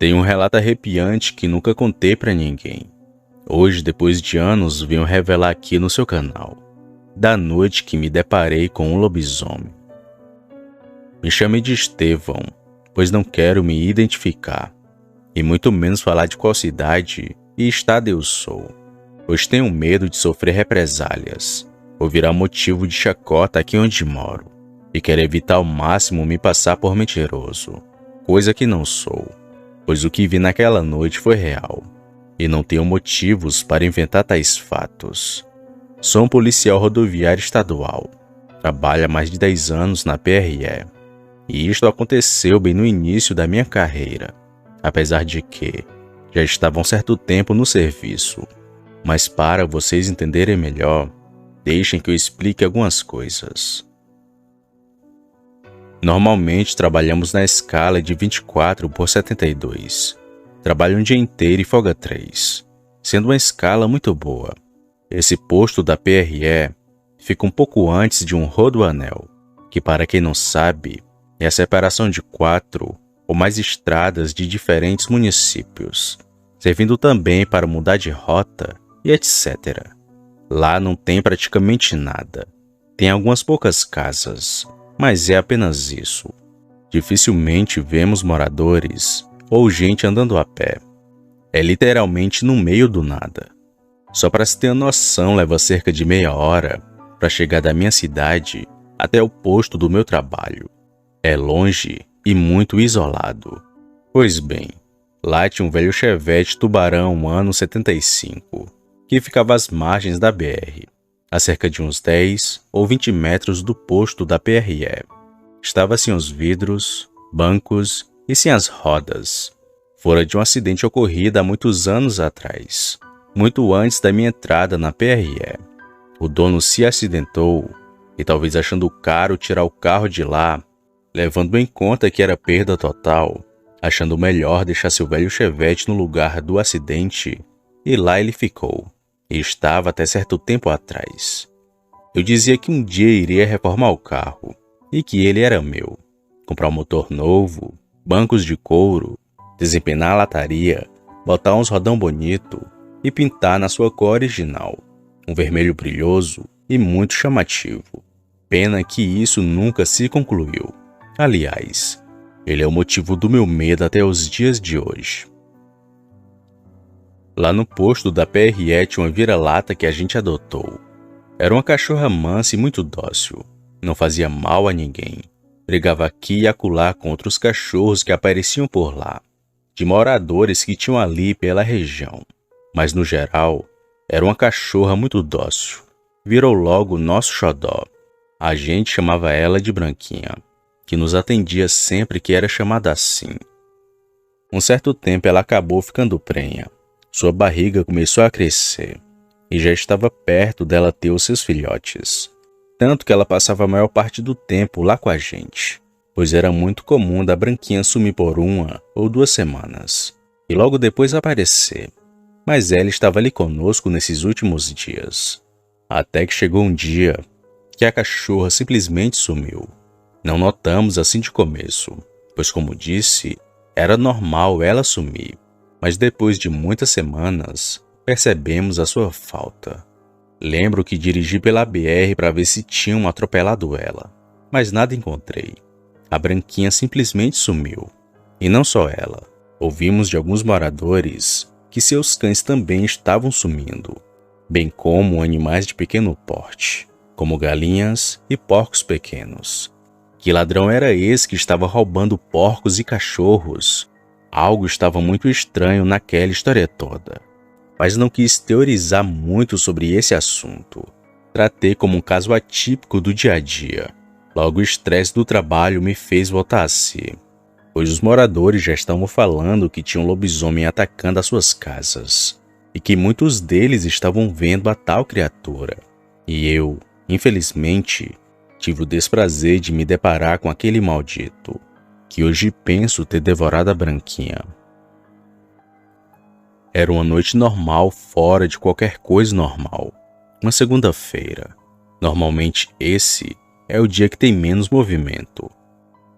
Tem um relato arrepiante que nunca contei pra ninguém. Hoje, depois de anos, venho revelar aqui no seu canal. Da noite que me deparei com um lobisomem. Me chame de Estevão, pois não quero me identificar, e muito menos falar de qual cidade e estado eu sou, pois tenho medo de sofrer represálias, ou virar motivo de chacota aqui onde moro, e quero evitar ao máximo me passar por mentiroso, coisa que não sou, pois o que vi naquela noite foi real, e não tenho motivos para inventar tais fatos. Sou um policial rodoviário estadual, trabalho há mais de 10 anos na PRE, e isto aconteceu bem no início da minha carreira, apesar de que já estava há um certo tempo no serviço. Mas para vocês entenderem melhor, deixem que eu explique algumas coisas. Normalmente trabalhamos na escala de 24/72. Trabalho um dia inteiro e folga 3, sendo uma escala muito boa. Esse posto da PRE fica um pouco antes de um rodoanel, que para quem não sabe, é a separação de 4 ou mais estradas de diferentes municípios, servindo também para mudar de rota e etc. Lá não tem praticamente nada. Tem algumas poucas casas, mas é apenas isso. Dificilmente vemos moradores ou gente andando a pé. É literalmente no meio do nada. Só para se ter uma noção, leva cerca de meia hora para chegar da minha cidade até o posto do meu trabalho. É longe e muito isolado. Pois bem, lá tinha um velho Chevette Tubarão ano 75, que ficava às margens da BR, a cerca de uns 10 ou 20 metros do posto da PRE. Estava sem os vidros, bancos e sem as rodas. Fora de um acidente ocorrido há muitos anos atrás, muito antes da minha entrada na PRE. O dono se acidentou e, talvez achando caro tirar o carro de lá, levando em conta que era perda total, achando melhor deixar seu velho Chevette no lugar do acidente, e lá ele ficou, e estava até certo tempo atrás. Eu dizia que um dia iria reformar o carro, e que ele era meu. Comprar um motor novo, bancos de couro, desempenar a lataria, botar uns rodão bonito e pintar na sua cor original, um vermelho brilhoso e muito chamativo. Pena que isso nunca se concluiu. Aliás, ele é o motivo do meu medo até os dias de hoje. Lá no posto da PRE tinha uma vira-lata que a gente adotou. Era uma cachorra mansa e muito dócil. Não fazia mal a ninguém. Brigava aqui e acolá contra os cachorros que apareciam por lá, de moradores que tinham ali pela região. Mas no geral, era uma cachorra muito dócil. Virou logo nosso xodó. A gente chamava ela de Branquinha, que nos atendia sempre que era chamada assim. Um certo tempo ela acabou ficando prenha. Sua barriga começou a crescer e já estava perto dela ter os seus filhotes. Tanto que ela passava a maior parte do tempo lá com a gente, pois era muito comum da Branquinha sumir por 1 ou 2 semanas e logo depois aparecer. Mas ela estava ali conosco nesses últimos dias. Até que chegou um dia que a cachorra simplesmente sumiu. Não notamos assim de começo, pois como disse, era normal ela sumir. Mas depois de muitas semanas, percebemos a sua falta. Lembro que dirigi pela BR para ver se tinham atropelado ela, mas nada encontrei. A Branquinha simplesmente sumiu. E não só ela. Ouvimos de alguns moradores que seus cães também estavam sumindo, bem como animais de pequeno porte, como galinhas e porcos pequenos. Que ladrão era esse que estava roubando porcos e cachorros? Algo estava muito estranho naquela história toda, mas não quis teorizar muito sobre esse assunto. Tratei como um caso atípico do dia a dia. Logo o estresse do trabalho me fez voltar a si, pois os moradores já estavam falando que tinha um lobisomem atacando as suas casas, e que muitos deles estavam vendo a tal criatura. E eu, infelizmente, tive o desprazer de me deparar com aquele maldito, que hoje penso ter devorado a Branquinha. Era uma noite normal fora de qualquer coisa normal. Uma segunda-feira. Normalmente esse é o dia que tem menos movimento.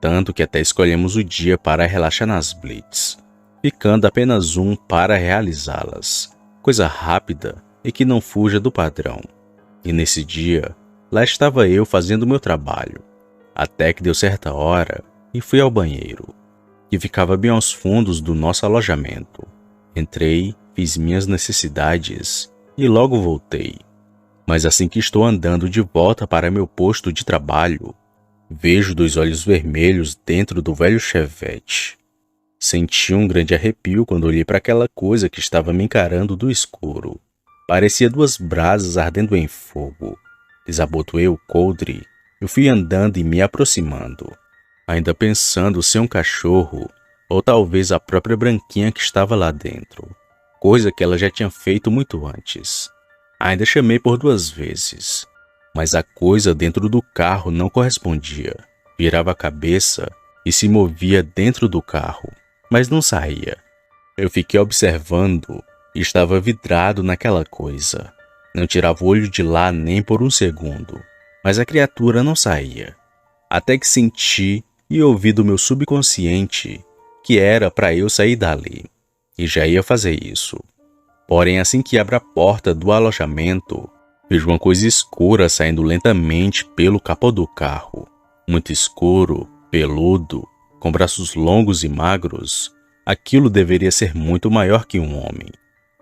Tanto que até escolhemos o dia para relaxar nas blitz. ficando apenas um para realizá-las, coisa rápida e que não fuja do padrão. E nesse dia, lá estava eu fazendo meu trabalho, até que deu certa hora e fui ao banheiro, que ficava bem aos fundos do nosso alojamento. Entrei, fiz minhas necessidades e logo voltei. Mas assim que estou andando de volta para meu posto de trabalho, vejo 2 olhos vermelhos dentro do velho Chevette. Senti um grande arrepio quando olhei para aquela coisa que estava me encarando do escuro. Parecia 2 brasas ardendo em fogo. Desabotoei o coldre e fui andando e me aproximando, ainda pensando ser um cachorro ou talvez a própria Branquinha que estava lá dentro, coisa que ela já tinha feito muito antes. Ainda chamei por 2 vezes, mas a coisa dentro do carro não correspondia. Virava a cabeça e se movia dentro do carro, mas não saía. Eu fiquei observando e estava vidrado naquela coisa. Não tirava o olho de lá nem por um segundo, mas a criatura não saía. Até que senti e ouvi do meu subconsciente que era para eu sair dali, e já ia fazer isso. Porém, assim que abro a porta do alojamento, vejo uma coisa escura saindo lentamente pelo capô do carro. Muito escuro, peludo, com braços longos e magros. Aquilo deveria ser muito maior que um homem.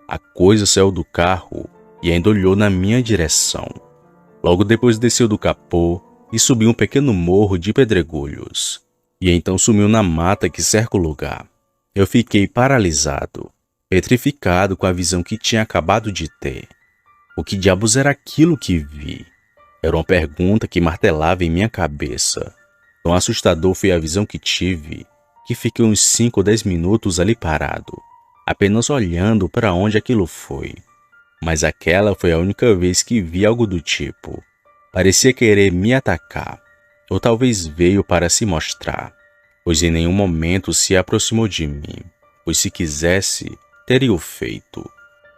A coisa saiu do carro e ainda olhou na minha direção. Logo depois desceu do capô e subiu um pequeno morro de pedregulhos. E então sumiu na mata que cerca o lugar. Eu fiquei paralisado, petrificado com a visão que tinha acabado de ter. O que diabos era aquilo que vi? Era uma pergunta que martelava em minha cabeça. Tão assustador foi a visão que tive, que fiquei uns 5 ou 10 minutos ali parado, apenas olhando para onde aquilo foi. Mas aquela foi a única vez que vi algo do tipo. Parecia querer me atacar, ou talvez veio para se mostrar, pois em nenhum momento se aproximou de mim, pois se quisesse, teria o feito.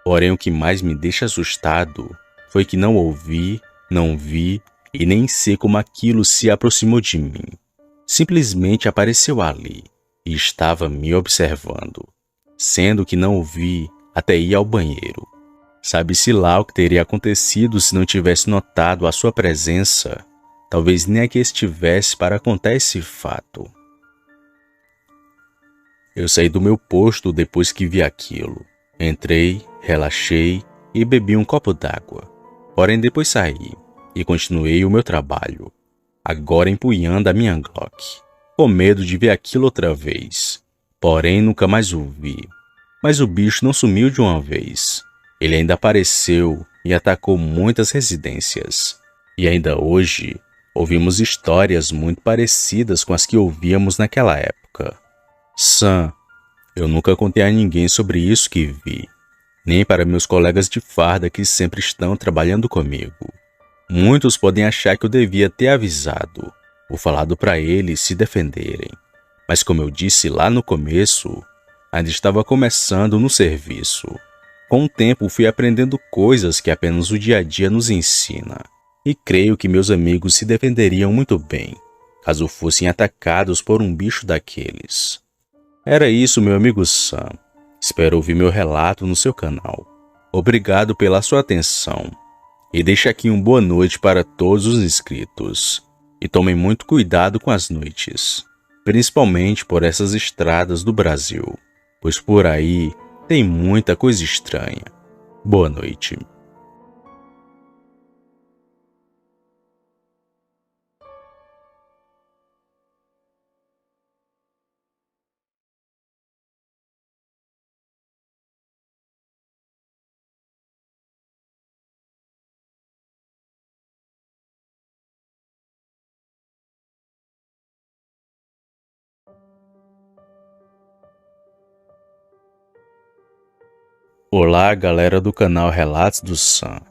Porém, o que mais me deixa assustado foi que não ouvi, não vi e nem sei como aquilo se aproximou de mim. Simplesmente apareceu ali e estava me observando, sendo que não o vi até ir ao banheiro. Sabe-se lá o que teria acontecido se não tivesse notado a sua presença. Talvez nem aqui estivesse para contar esse fato. Eu saí do meu posto depois que vi aquilo. Entrei, relaxei e bebi um copo d'água. Porém depois saí e continuei o meu trabalho, agora empunhando a minha Glock, com medo de ver aquilo outra vez. Porém nunca mais o vi. Mas o bicho não sumiu de uma vez. Ele ainda apareceu e atacou muitas residências. E ainda hoje, ouvimos histórias muito parecidas com as que ouvíamos naquela época. Sam, eu nunca contei a ninguém sobre isso que vi, nem para meus colegas de farda que sempre estão trabalhando comigo. Muitos podem achar que eu devia ter avisado, ou falado para eles se defenderem. Mas como eu disse lá no começo, ainda estava começando no serviço. Com o tempo fui aprendendo coisas que apenas o dia a dia nos ensina. E creio que meus amigos se defenderiam muito bem, caso fossem atacados por um bicho daqueles. Era isso, meu amigo Sam. Espero ouvir meu relato no seu canal. Obrigado pela sua atenção. E deixe aqui uma boa noite para todos os inscritos. E tomem muito cuidado com as noites, principalmente por essas estradas do Brasil, pois por aí tem muita coisa estranha. Boa noite. Olá, galera do canal Relatos do Sam.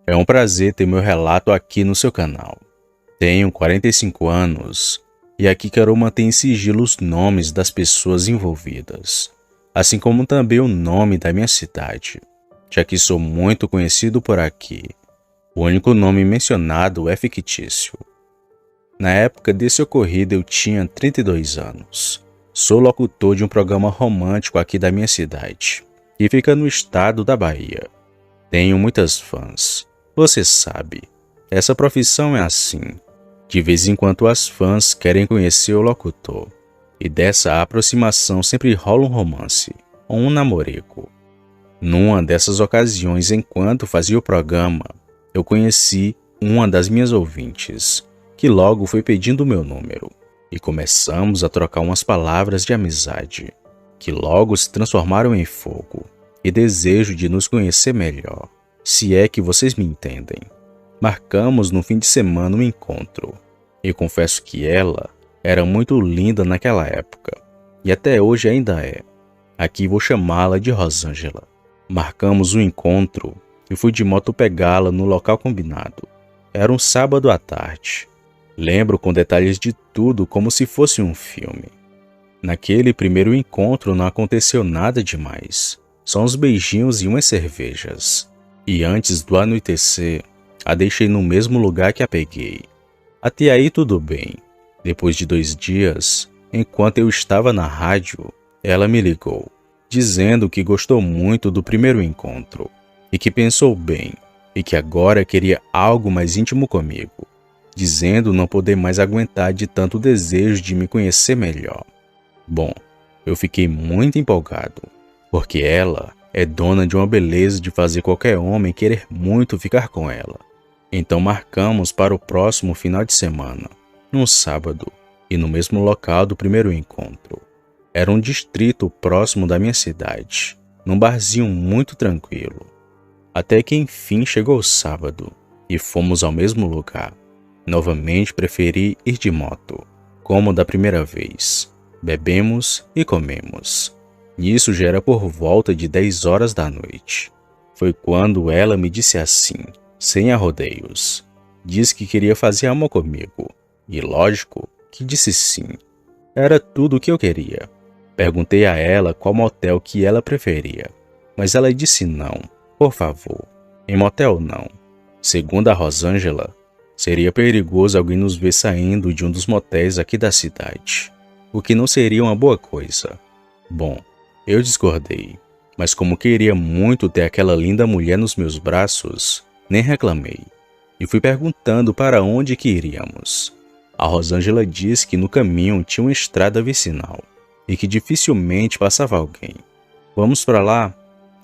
É um prazer ter meu relato aqui no seu canal. Tenho 45 anos e aqui quero manter em sigilo os nomes das pessoas envolvidas, assim como também o nome da minha cidade, já que sou muito conhecido por aqui. O único nome mencionado é fictício. Na época desse ocorrido eu tinha 32 anos Sou locutor de um programa romântico aqui da minha cidade, que fica no estado da Bahia. Tenho muitas fãs. Você sabe, essa profissão é assim. De vez em quando as fãs querem conhecer o locutor. E dessa aproximação sempre rola um romance, ou um namorico. Numa dessas ocasiões, enquanto fazia o programa, eu conheci uma das minhas ouvintes, que logo foi pedindo o meu número. E começamos a trocar umas palavras de amizade, que logo se transformaram em fogo e desejo de nos conhecer melhor, se é que vocês me entendem. Marcamos no fim de semana um encontro, e confesso que ela era muito linda naquela época, e até hoje ainda é. Aqui vou chamá-la de Rosângela. Marcamos um encontro e fui de moto pegá-la no local combinado. Era um sábado à tarde. Lembro com detalhes de tudo como se fosse um filme. Naquele primeiro encontro não aconteceu nada demais. Só uns beijinhos e umas cervejas. E antes do anoitecer, a deixei no mesmo lugar que a peguei. Até aí tudo bem. Depois de 2 dias, enquanto eu estava na rádio, ela me ligou, dizendo que gostou muito do primeiro encontro e que pensou bem e que agora queria algo mais íntimo comigo, dizendo não poder mais aguentar de tanto desejo de me conhecer melhor. Bom, eu fiquei muito empolgado, porque ela é dona de uma beleza de fazer qualquer homem querer muito ficar com ela. Então marcamos para o próximo final de semana, num sábado, e no mesmo local do primeiro encontro. Era um distrito próximo da minha cidade, num barzinho muito tranquilo. Até que enfim chegou o sábado, e fomos ao mesmo lugar. Novamente preferi ir de moto, como da primeira vez. Bebemos e comemos. Nisso já era por volta de 10 horas da noite. Foi quando ela me disse assim, sem arrodeios. Disse que queria fazer amor comigo. E lógico que disse sim. Era tudo o que eu queria. Perguntei a ela qual motel que ela preferia. Mas ela disse não, por favor. Em motel não. Segundo a Rosângela, seria perigoso alguém nos ver saindo de um dos motéis aqui da cidade. O que não seria uma boa coisa. Bom, eu discordei. Mas como queria muito ter aquela linda mulher nos meus braços, nem reclamei. E fui perguntando para onde que iríamos. A Rosângela disse que no caminho tinha uma estrada vicinal e que dificilmente passava alguém. Vamos para lá?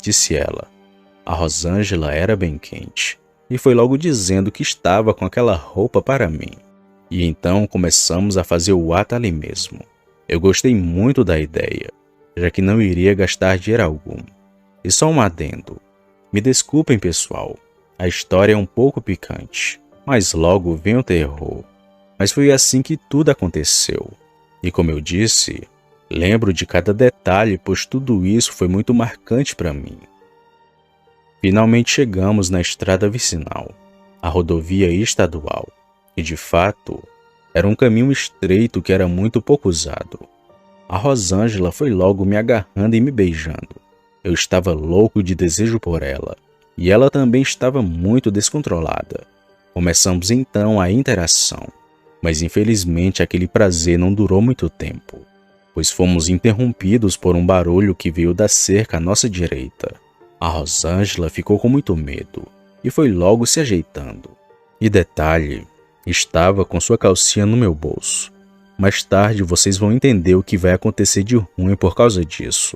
Disse ela. A Rosângela era bem quente e foi logo dizendo que estava com aquela roupa para mim. E então começamos a fazer o ato ali mesmo. Eu gostei muito da ideia, já que não iria gastar dinheiro algum. E só um adendo. Me desculpem, pessoal. A história é um pouco picante, mas logo vem o terror. Mas foi assim que tudo aconteceu. E como eu disse, lembro de cada detalhe, pois tudo isso foi muito marcante para mim. Finalmente chegamos na estrada vicinal, a rodovia estadual. E de fato, era um caminho estreito que era muito pouco usado. A Rosângela foi logo me agarrando e me beijando. Eu estava louco de desejo por ela, e ela também estava muito descontrolada. Começamos então a interação, mas infelizmente aquele prazer não durou muito tempo, pois fomos interrompidos por um barulho que veio da cerca à nossa direita. A Rosângela ficou com muito medo e foi logo se ajeitando. E detalhe, estava com sua calcinha no meu bolso. Mais tarde vocês vão entender o que vai acontecer de ruim por causa disso.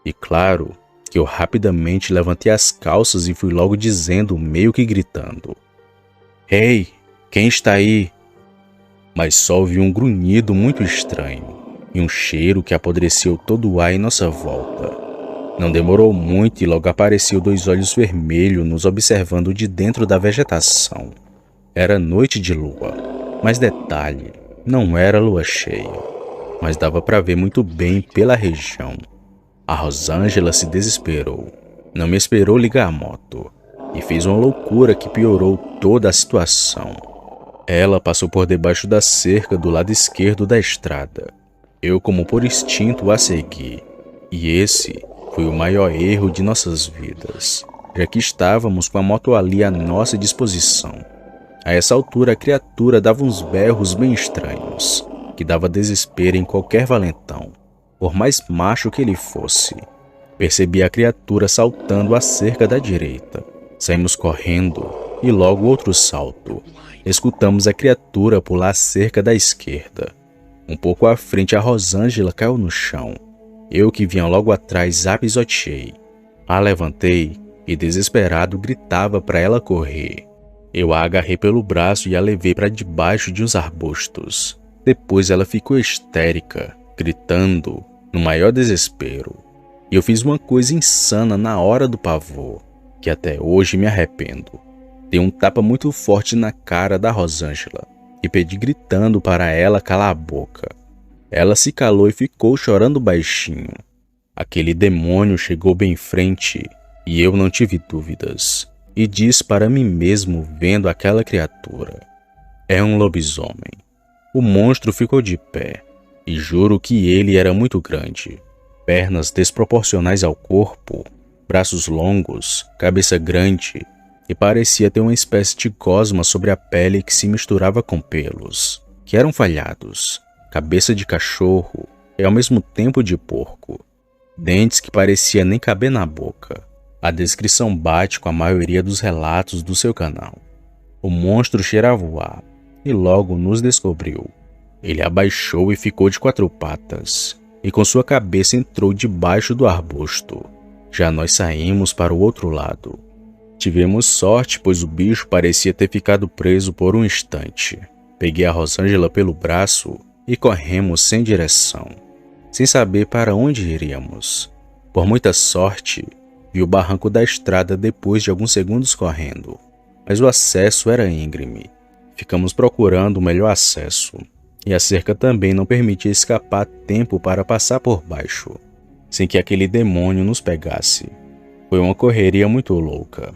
E claro que eu rapidamente levantei as calças e fui logo dizendo, meio que gritando: "Ei, quem está aí?" Mas só ouvi um grunhido muito estranho e um cheiro que apodreceu todo o ar em nossa volta. Não demorou muito e logo apareceu 2 olhos vermelhos nos observando de dentro da vegetação. Era noite de lua, mas detalhe, não era lua cheia, mas dava para ver muito bem pela região. A Rosângela se desesperou, não me esperou ligar a moto e fez uma loucura que piorou toda a situação. Ela passou por debaixo da cerca do lado esquerdo da estrada. Eu, como por instinto, a segui. E esse foi o maior erro de nossas vidas, já que estávamos com a moto ali à nossa disposição. A essa altura a criatura dava uns berros bem estranhos, que dava desespero em qualquer valentão. por mais macho que ele fosse. Percebi a criatura saltando a cerca da direita. Saímos correndo e logo outro salto. Escutamos a criatura pular a cerca da esquerda. Um pouco à frente, a Rosângela caiu no chão. Eu, que vinha logo atrás, a pisoteei. A levantei e, desesperado, gritava para ela correr. Eu a agarrei pelo braço e a levei para debaixo de uns arbustos. Depois ela ficou histérica, gritando, no maior desespero. E eu fiz uma coisa insana na hora do pavor, que até hoje me arrependo. Dei um tapa muito forte na cara da Rosângela e pedi gritando para ela calar a boca. Ela se calou e ficou chorando baixinho. Aquele demônio chegou bem em frente e eu não tive dúvidas. E disse para mim mesmo, vendo aquela criatura: é um lobisomem. O monstro ficou de pé e juro que ele era muito grande. Pernas desproporcionais ao corpo, braços longos, cabeça grande e parecia ter uma espécie de gosma sobre a pele que se misturava com pelos, que eram falhados, cabeça de cachorro e ao mesmo tempo de porco, dentes que parecia nem caber na boca. A descrição bate com a maioria dos relatos do seu canal. O monstro cheirava o ar e logo nos descobriu. Ele abaixou e ficou de 4 patas, e com sua cabeça entrou debaixo do arbusto. Já nós saímos para o outro lado. Tivemos sorte, pois o bicho parecia ter ficado preso por um instante. Peguei a Rosângela pelo braço e corremos sem direção, sem saber para onde iríamos. Por muita sorte, vi o barranco da estrada depois de alguns segundos correndo, mas o acesso era íngreme. Ficamos procurando o melhor acesso, e a cerca também não permitia escapar a tempo para passar por baixo, sem que aquele demônio nos pegasse. Foi uma correria muito louca.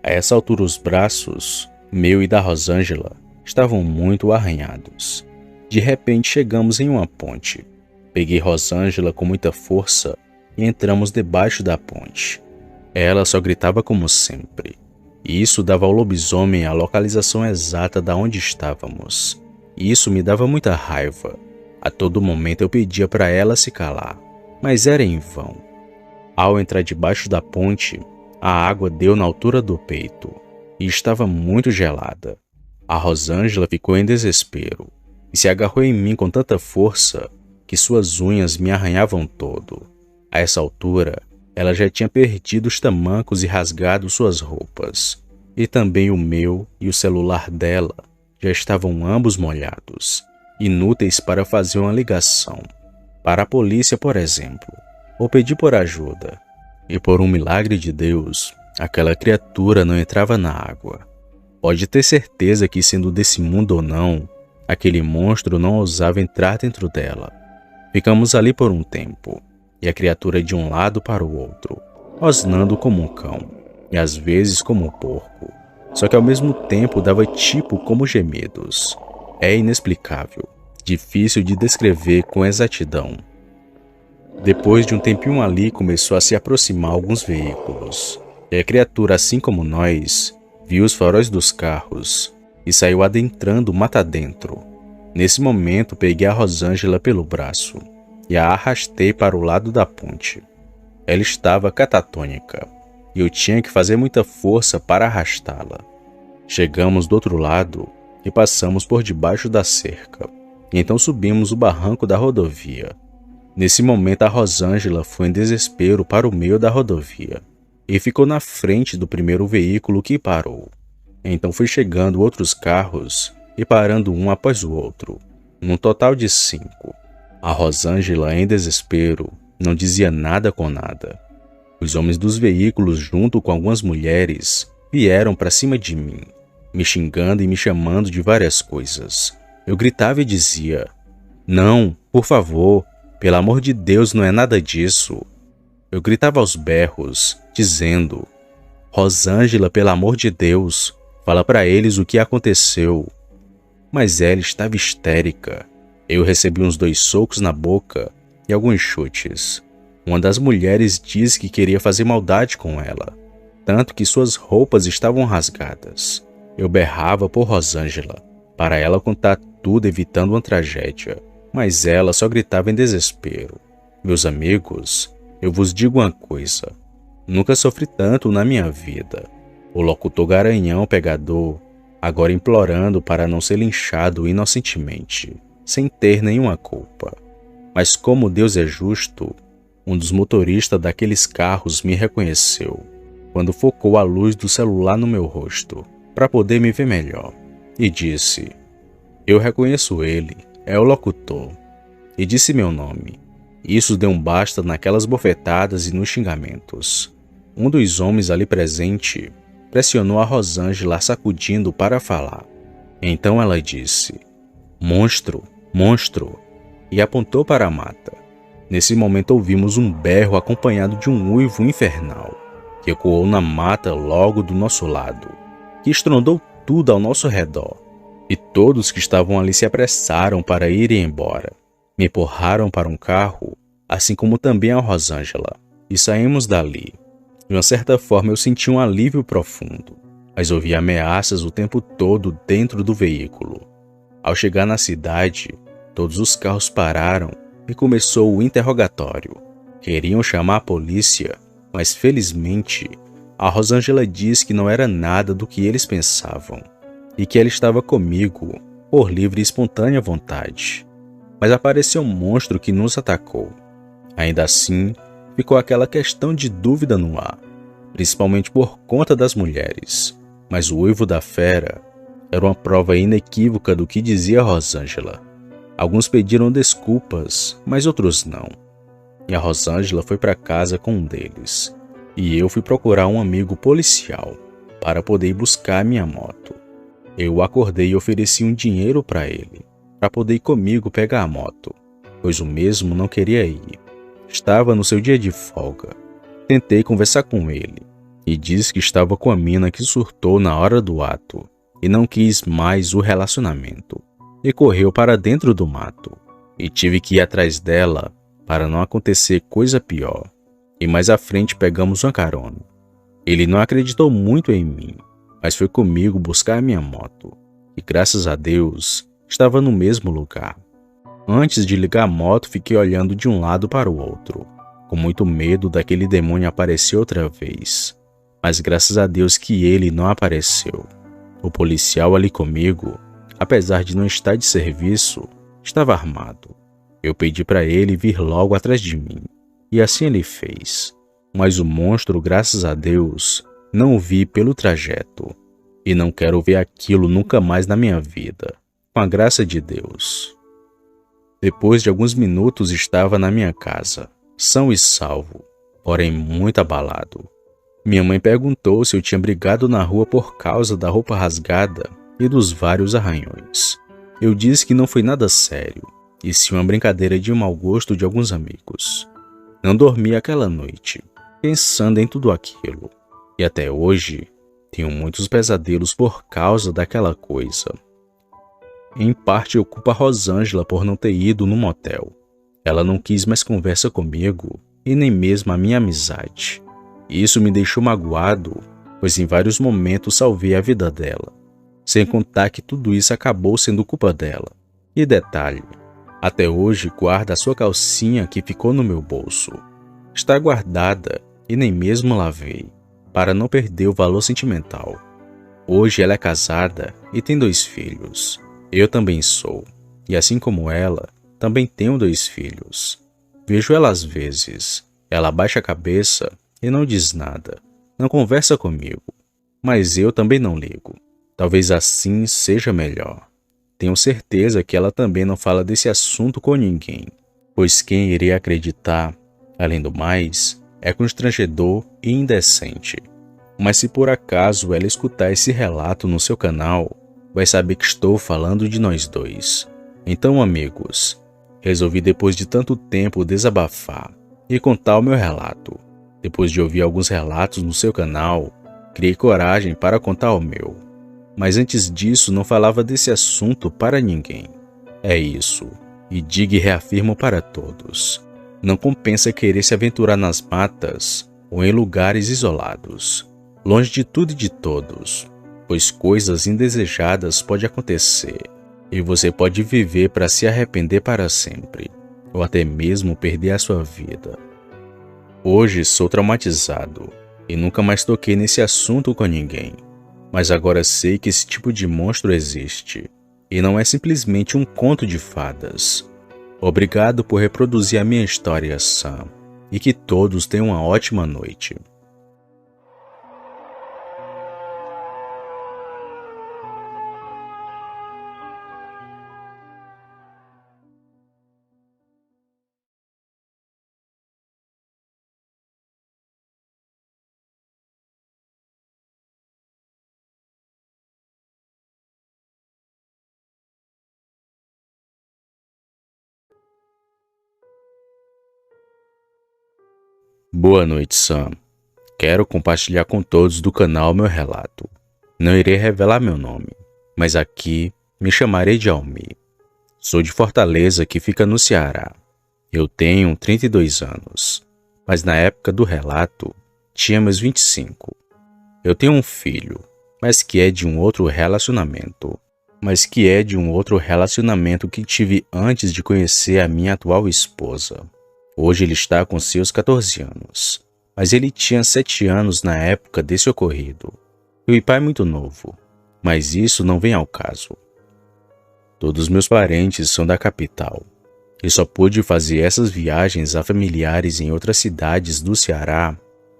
A essa altura os braços, meu e da Rosângela, estavam muito arranhados. De repente chegamos em uma ponte. Peguei Rosângela com muita força e entramos debaixo da ponte. Ela só gritava como sempre, e isso dava ao lobisomem a localização exata da onde estávamos. E isso me dava muita raiva. A todo momento eu pedia para ela se calar, mas era em vão. Ao entrar debaixo da ponte, a água deu na altura do peito e estava muito gelada. A Rosângela ficou em desespero e se agarrou em mim com tanta força que suas unhas me arranhavam todo. A essa altura, ela já tinha perdido os tamancos e rasgado suas roupas. E também o meu e o celular dela já estavam ambos molhados, inúteis para fazer uma ligação. Para a polícia, por exemplo, ou pedir por ajuda. E por um milagre de Deus, aquela criatura não entrava na água. Pode ter certeza que, sendo desse mundo ou não, aquele monstro não ousava entrar dentro dela. Ficamos ali por um tempo, e a criatura de um lado para o outro, rosnando como um cão, e às vezes como um porco, só que ao mesmo tempo dava tipo como gemidos. É inexplicável, difícil de descrever com exatidão. Depois de um tempinho ali, começou a se aproximar alguns veículos, e a criatura, assim como nós, viu os faróis dos carros e saiu adentrando mata dentro. Nesse momento, peguei a Rosângela pelo braço e a arrastei para o lado da ponte. Ela estava catatônica e eu tinha que fazer muita força para arrastá-la. Chegamos do outro lado e passamos por debaixo da cerca, e então subimos o barranco da rodovia. Nesse momento, a Rosângela foi em desespero para o meio da rodovia e ficou na frente do primeiro veículo que parou. Então foi chegando outros carros e parando um após o outro, num total de 5. A Rosângela, em desespero, não dizia nada com nada. Os homens dos veículos, junto com algumas mulheres, vieram para cima de mim, me xingando e me chamando de várias coisas. Eu gritava e dizia: "Não, por favor, pelo amor de Deus, não é nada disso." Eu gritava aos berros, dizendo: "Rosângela, pelo amor de Deus, fala para eles o que aconteceu." Mas ela estava histérica. Eu recebi uns 2 socos na boca e alguns chutes. Uma das mulheres disse que queria fazer maldade com ela, tanto que suas roupas estavam rasgadas. Eu berrava por Rosângela, para ela contar tudo evitando uma tragédia, mas ela só gritava em desespero. Meus amigos, eu vos digo uma coisa. Nunca sofri tanto na minha vida. O locutor garanhão pegador, agora implorando para não ser linchado inocentemente, sem ter nenhuma culpa. Mas como Deus é justo, um dos motoristas daqueles carros me reconheceu, quando focou a luz do celular no meu rosto, para poder me ver melhor, e disse: "Eu reconheço ele, é o locutor", e disse meu nome. Isso deu um basta naquelas bofetadas e nos xingamentos. Um dos homens ali presente pressionou a Rosângela sacudindo para falar. Então ela disse: "Monstro, monstro", e apontou para a mata. Nesse momento ouvimos um berro acompanhado de um uivo infernal, que ecoou na mata logo do nosso lado, que estrondou tudo ao nosso redor, e todos que estavam ali se apressaram para irem embora. Me empurraram para um carro, assim como também a Rosângela, e saímos dali. De uma certa forma eu senti um alívio profundo, mas ouvi ameaças o tempo todo dentro do veículo. Ao chegar na cidade, todos os carros pararam e começou o interrogatório. Queriam chamar a polícia, mas felizmente a Rosângela disse que não era nada do que eles pensavam e que ela estava comigo por livre e espontânea vontade. Mas apareceu um monstro que nos atacou. Ainda assim, ficou aquela questão de dúvida no ar, principalmente por conta das mulheres. Mas o uivo da fera era uma prova inequívoca do que dizia Rosângela. Alguns pediram desculpas, mas outros não. E a Rosângela foi para casa com um deles. E eu fui procurar um amigo policial para poder ir buscar minha moto. Eu o acordei e ofereci um dinheiro para ele, para poder ir comigo pegar a moto, pois o mesmo não queria ir. Estava no seu dia de folga. Tentei conversar com ele e disse que estava com a mina que surtou na hora do ato e não quis mais o relacionamento. E correu para dentro do mato, e tive que ir atrás dela para não acontecer coisa pior. E mais à frente pegamos uma carona. Ele não acreditou muito em mim, mas foi comigo buscar minha moto, e graças a Deus estava no mesmo lugar. Antes de ligar a moto, fiquei olhando de um lado para o outro, com muito medo daquele demônio aparecer outra vez. Mas graças a Deus que ele não apareceu. O policial ali comigo, apesar de não estar de serviço, estava armado. Eu pedi para ele vir logo atrás de mim, e assim ele fez. Mas o monstro, graças a Deus, não o vi pelo trajeto, e não quero ver aquilo nunca mais na minha vida, com a graça de Deus. Depois de alguns minutos estava na minha casa, são e salvo, porém muito abalado. Minha mãe perguntou se eu tinha brigado na rua por causa da roupa rasgada e dos vários arranhões. Eu disse que não foi nada sério, e sim uma brincadeira de mau gosto de alguns amigos. Não dormi aquela noite, pensando em tudo aquilo, e até hoje tenho muitos pesadelos por causa daquela coisa. Em parte eu culpo a Rosângela por não ter ido no motel. Ela não quis mais conversa comigo e nem mesmo a minha amizade. Isso me deixou magoado, pois em vários momentos salvei a vida dela. Sem contar que tudo isso acabou sendo culpa dela. E detalhe, até hoje guarda a sua calcinha que ficou no meu bolso. Está guardada e nem mesmo lavei, para não perder o valor sentimental. Hoje ela é casada e tem 2 filhos. Eu também sou, e assim como ela, também tenho 2 filhos. Vejo ela às vezes, ela abaixa a cabeça e não diz nada, não conversa comigo, mas eu também não ligo. Talvez assim seja melhor. Tenho certeza que ela também não fala desse assunto com ninguém, pois quem iria acreditar, além do mais, é constrangedor e indecente. Mas se por acaso ela escutar esse relato no seu canal, vai saber que estou falando de nós 2. Então, amigos, resolvi depois de tanto tempo desabafar e contar o meu relato. Depois de ouvir alguns relatos no seu canal, criei coragem para contar o meu. Mas antes disso não falava desse assunto para ninguém. É isso, e digo e reafirmo para todos. Não compensa querer se aventurar nas matas ou em lugares isolados, longe de tudo e de todos, pois coisas indesejadas podem acontecer e você pode viver para se arrepender para sempre. ou até mesmo perder a sua vida. Hoje sou traumatizado e nunca mais toquei nesse assunto com ninguém, mas agora sei que esse tipo de monstro existe e não é simplesmente um conto de fadas. Obrigado por reproduzir a minha história, Sam, e que todos tenham uma ótima noite. Boa noite, Sam. Quero compartilhar com todos do canal meu relato. Não irei revelar meu nome, mas aqui me chamarei de Almi. Sou de Fortaleza, que fica no Ceará. Eu tenho 32 anos, mas na época do relato tinha meus 25. Eu tenho um filho, mas que é de um outro relacionamento. Que tive antes de conhecer a minha atual esposa. Hoje ele está com seus 14 anos, mas ele tinha 7 anos na época desse ocorrido. E o pai é muito novo, mas isso não vem ao caso. Todos meus parentes são da capital, e só pude fazer essas viagens a familiares em outras cidades do Ceará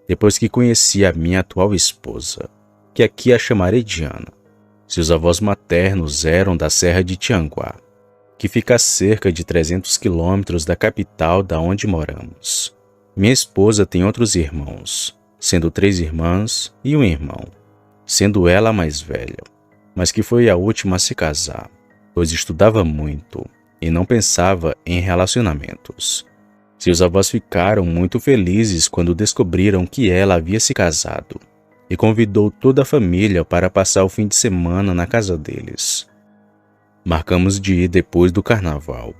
depois que conheci a minha atual esposa, que aqui a chamarei de Ana. Seus avós maternos eram da Serra de Tianguá, que fica a cerca de 300 quilômetros da capital da onde moramos. Minha esposa tem outros irmãos, sendo 3 irmãs e um irmão, sendo ela a mais velha, mas que foi a última a se casar, pois estudava muito e não pensava em relacionamentos. Seus avós ficaram muito felizes quando descobriram que ela havia se casado e convidou toda a família para passar o fim de semana na casa deles. Marcamos de ir depois do carnaval,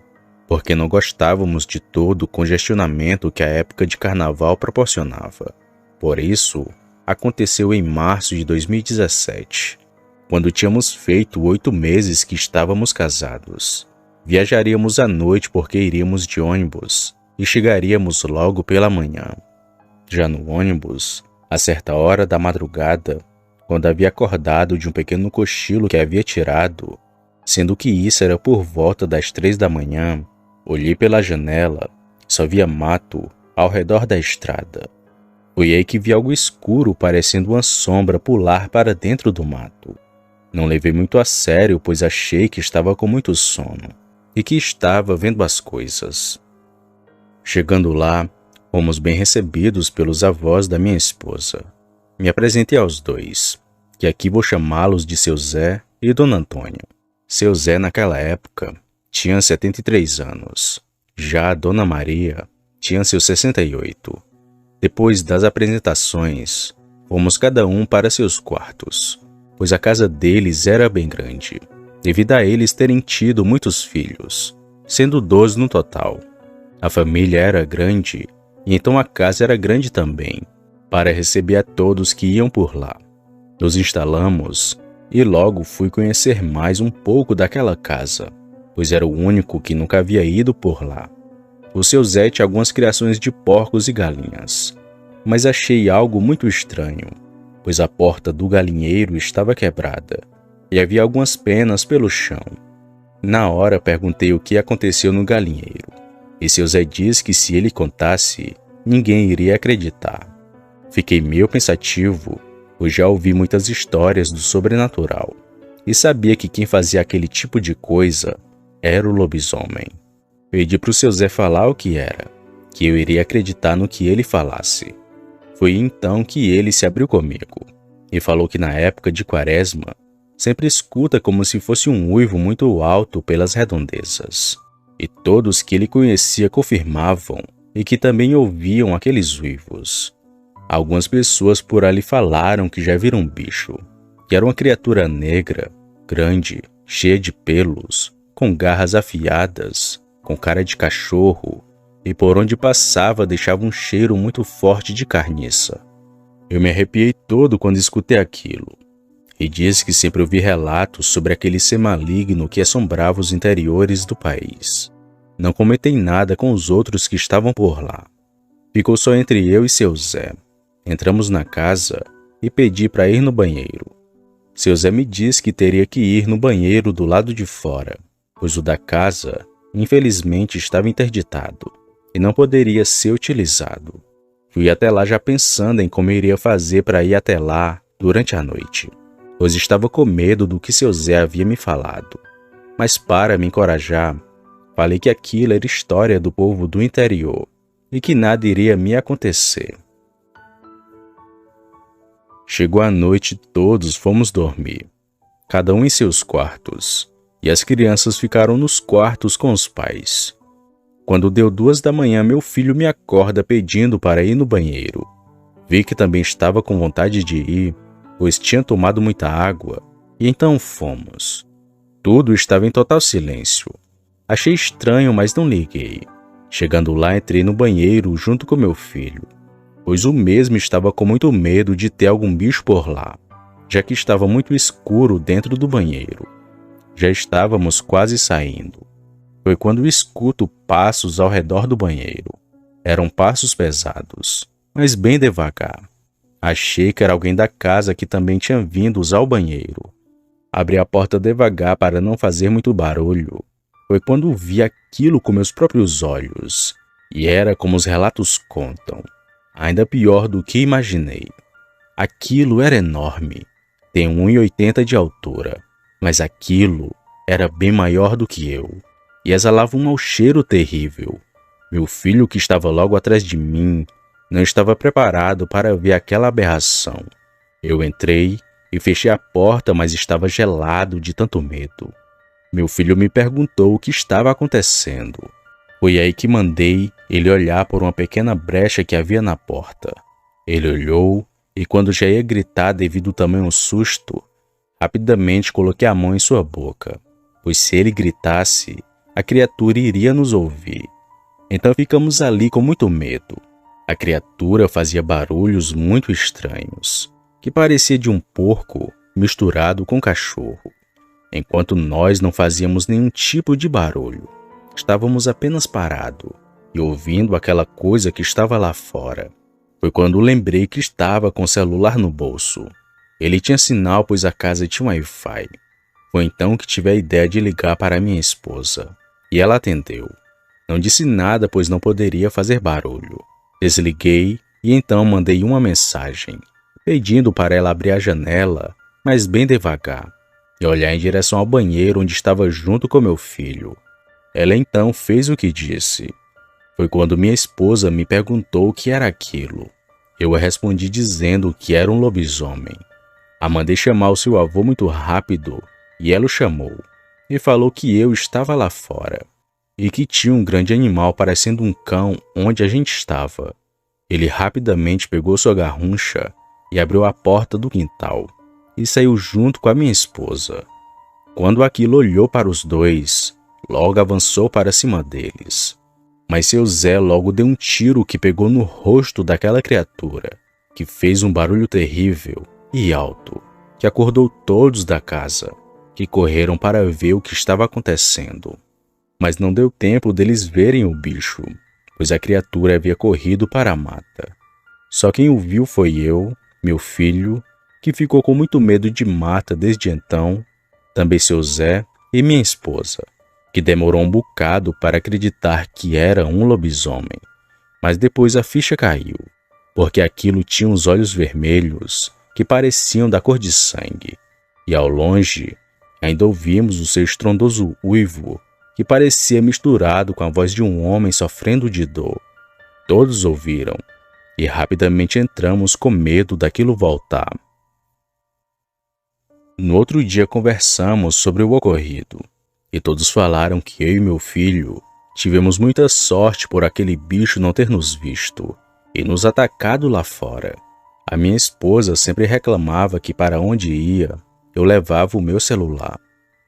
porque não gostávamos de todo o congestionamento que a época de carnaval proporcionava. Por isso, aconteceu em março de 2017, quando tínhamos feito 8 meses que estávamos casados. Viajaríamos à noite porque iríamos de ônibus e chegaríamos logo pela manhã. Já no ônibus, a certa hora da madrugada, quando havia acordado de um pequeno cochilo que havia tirado, sendo que isso era por volta das 3 da manhã, olhei pela janela, só via mato ao redor da estrada. Foi aí que vi algo escuro parecendo uma sombra pular para dentro do mato. Não levei muito a sério, pois achei que estava com muito sono e que estava vendo as coisas. Chegando lá, fomos bem recebidos pelos avós da minha esposa. Me apresentei aos dois, que aqui vou chamá-los de seu Zé e Dona Antônia. Seu Zé, naquela época, tinha 73 anos. Já a Dona Maria tinha seus 68. Depois das apresentações, fomos cada um para seus quartos, pois a casa deles era bem grande, devido a eles terem tido muitos filhos, sendo 12 no total. A família era grande, e então a casa era grande também, para receber a todos que iam por lá. Nos instalamos e logo fui conhecer mais um pouco daquela casa, pois era o único que nunca havia ido por lá. O seu Zé tinha algumas criações de porcos e galinhas, mas achei algo muito estranho, pois a porta do galinheiro estava quebrada e havia algumas penas pelo chão. Na hora perguntei o que aconteceu no galinheiro, e seu Zé disse que se ele contasse, ninguém iria acreditar. Fiquei meio pensativo, pois já ouvi muitas histórias do sobrenatural, e sabia que quem fazia aquele tipo de coisa era o lobisomem. Pedi para o seu Zé falar o que era, que eu iria acreditar no que ele falasse. Foi então que ele se abriu comigo, e falou que na época de Quaresma, sempre escuta como se fosse um uivo muito alto pelas redondezas. E todos que ele conhecia confirmavam, e que também ouviam aqueles uivos. Algumas pessoas por ali falaram que já viram um bicho, que era uma criatura negra, grande, cheia de pelos, com garras afiadas, com cara de cachorro, e por onde passava deixava um cheiro muito forte de carniça. Eu me arrepiei todo quando escutei aquilo, e disse que sempre ouvi relatos sobre aquele ser maligno que assombrava os interiores do país. Não comentei nada com os outros que estavam por lá. Ficou só entre eu e seu Zé. Entramos na casa e pedi para ir no banheiro. Seu Zé me disse que teria que ir no banheiro do lado de fora, pois o da casa, infelizmente, estava interditado e não poderia ser utilizado. Fui até lá já pensando em como iria fazer para ir até lá durante a noite, pois estava com medo do que seu Zé havia me falado. Mas para me encorajar, falei que aquilo era história do povo do interior e que nada iria me acontecer. Chegou a noite e todos fomos dormir, cada um em seus quartos, e as crianças ficaram nos quartos com os pais. Quando deu 2 da manhã, meu filho me acorda pedindo para ir no banheiro. Vi que também estava com vontade de ir, pois tinha tomado muita água, e então fomos. Tudo estava em total silêncio. Achei estranho, mas não liguei. Chegando lá, entrei no banheiro junto com meu filho, pois o mesmo estava com muito medo de ter algum bicho por lá, já que estava muito escuro dentro do banheiro. Já estávamos quase saindo. Foi quando escuto passos ao redor do banheiro. Eram passos pesados, mas bem devagar. Achei que era alguém da casa que também tinha vindo usar o banheiro. Abri a porta devagar para não fazer muito barulho. Foi quando vi aquilo com meus próprios olhos. E era como os relatos contam. Ainda pior do que imaginei. Aquilo era enorme. Tem 1,80 de altura. Mas aquilo era bem maior do que eu. E exalava um mau cheiro terrível. Meu filho, que estava logo atrás de mim, não estava preparado para ver aquela aberração. Eu entrei e fechei a porta, mas estava gelado de tanto medo. Meu filho me perguntou o que estava acontecendo. Foi aí que mandei ele olhar por uma pequena brecha que havia na porta. Ele olhou e, quando já ia gritar devido ao tamanho susto, rapidamente coloquei a mão em sua boca, pois se ele gritasse, a criatura iria nos ouvir. Então ficamos ali com muito medo. A criatura fazia barulhos muito estranhos, que parecia de um porco misturado com cachorro, enquanto nós não fazíamos nenhum tipo de barulho. Estávamos apenas parados e ouvindo aquela coisa que estava lá fora. Foi quando lembrei que estava com o celular no bolso. Ele tinha sinal, pois a casa tinha Wi-Fi. Foi então que tive a ideia de ligar para minha esposa. E ela atendeu. Não disse nada, pois não poderia fazer barulho. Desliguei e então mandei uma mensagem, pedindo para ela abrir a janela, mas bem devagar, e olhar em direção ao banheiro onde estava junto com meu filho. Ela então fez o que disse. Foi quando minha esposa me perguntou o que era aquilo. Eu respondi dizendo que era um lobisomem. A mandei chamar o seu avô muito rápido e ela o chamou e falou que eu estava lá fora e que tinha um grande animal parecendo um cão onde a gente estava. Ele rapidamente pegou sua garruncha e abriu a porta do quintal e saiu junto com a minha esposa. Quando aquilo olhou para os dois, logo avançou para cima deles. Mas seu Zé logo deu um tiro que pegou no rosto daquela criatura, que fez um barulho terrível e alto, que acordou todos da casa, que correram para ver o que estava acontecendo. Mas não deu tempo deles verem o bicho, pois a criatura havia corrido para a mata. Só quem o viu foi eu, meu filho, que ficou com muito medo de mata desde então, também seu Zé e minha esposa, que demorou um bocado para acreditar que era um lobisomem. Mas depois a ficha caiu, porque aquilo tinha os olhos vermelhos que pareciam da cor de sangue, e ao longe ainda ouvimos o seu estrondoso uivo, que parecia misturado com a voz de um homem sofrendo de dor. Todos ouviram, e rapidamente entramos com medo daquilo voltar. No outro dia conversamos sobre o ocorrido, e todos falaram que eu e meu filho tivemos muita sorte por aquele bicho não ter nos visto e nos atacado lá fora. A minha esposa sempre reclamava que para onde ia, eu levava o meu celular,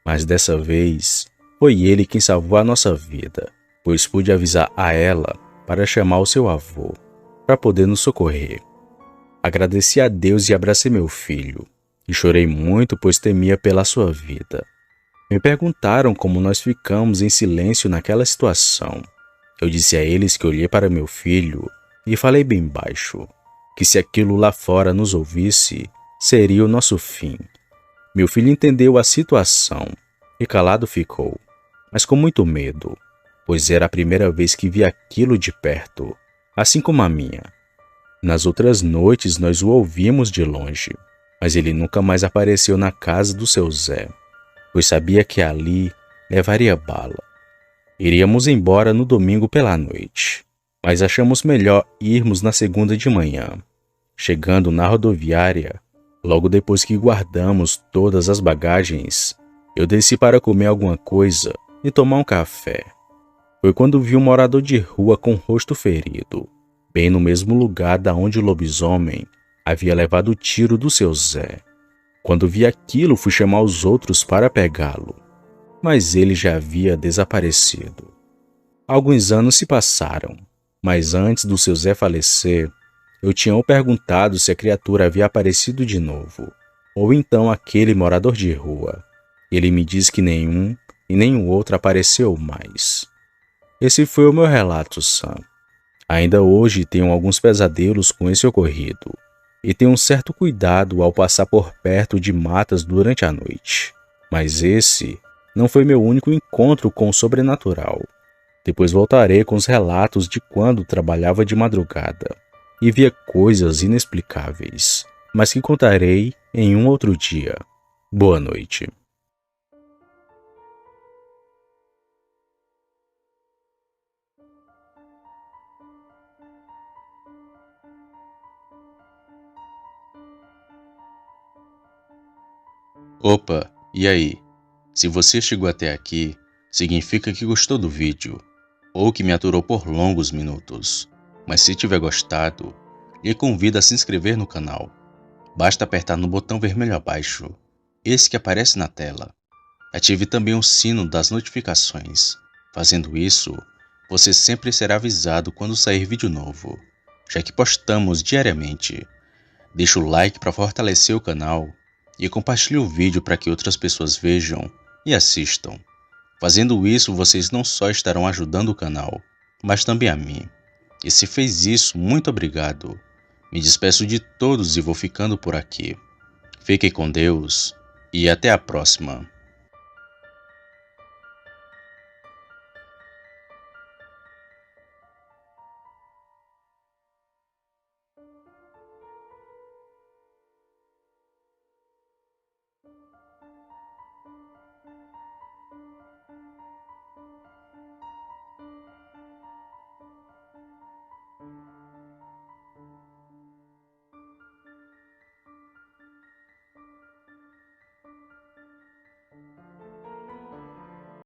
mas dessa vez foi ele quem salvou a nossa vida, pois pude avisar a ela para chamar o seu avô, para poder nos socorrer. Agradeci a Deus e abracei meu filho, e chorei muito, pois temia pela sua vida. Me perguntaram como nós ficamos em silêncio naquela situação. Eu disse a eles que olhei para meu filho e falei bem baixo, que se aquilo lá fora nos ouvisse, seria o nosso fim. Meu filho entendeu a situação e calado ficou, mas com muito medo, pois era a primeira vez que via aquilo de perto, assim como a minha. Nas outras noites nós o ouvimos de longe, mas ele nunca mais apareceu na casa do seu Zé, pois sabia que ali levaria bala. Iríamos embora no domingo pela noite, mas achamos melhor irmos na segunda de manhã. Chegando na rodoviária, logo depois que guardamos todas as bagagens, eu desci para comer alguma coisa e tomar um café. Foi quando vi um morador de rua com o rosto ferido, bem no mesmo lugar da onde o lobisomem havia levado o tiro do seu Zé. Quando vi aquilo, fui chamar os outros para pegá-lo, mas ele já havia desaparecido. Alguns anos se passaram, mas antes do seu Zé falecer, eu tinha o perguntado se a criatura havia aparecido de novo, ou então aquele morador de rua. Ele me disse que nenhum e nenhum outro apareceu mais. Esse foi o meu relato, Sam. Ainda hoje tenho alguns pesadelos com esse ocorrido, e tenho um certo cuidado ao passar por perto de matas durante a noite. Mas esse não foi meu único encontro com o sobrenatural. Depois voltarei com os relatos de quando trabalhava de madrugada e via coisas inexplicáveis, mas que contarei em um outro dia. Boa noite. Opa, e aí? Se você chegou até aqui, significa que gostou do vídeo, ou que me aturou por longos minutos. Mas se tiver gostado, lhe convido a se inscrever no canal. Basta apertar no botão vermelho abaixo, esse que aparece na tela. Ative também o sino das notificações. Fazendo isso, você sempre será avisado quando sair vídeo novo, já que postamos diariamente. Deixe o like para fortalecer o canal e compartilhe o vídeo para que outras pessoas vejam e assistam. Fazendo isso, vocês não só estarão ajudando o canal, mas também a mim. E se fez isso, muito obrigado. Me despeço de todos e vou ficando por aqui. Fiquem com Deus e até a próxima.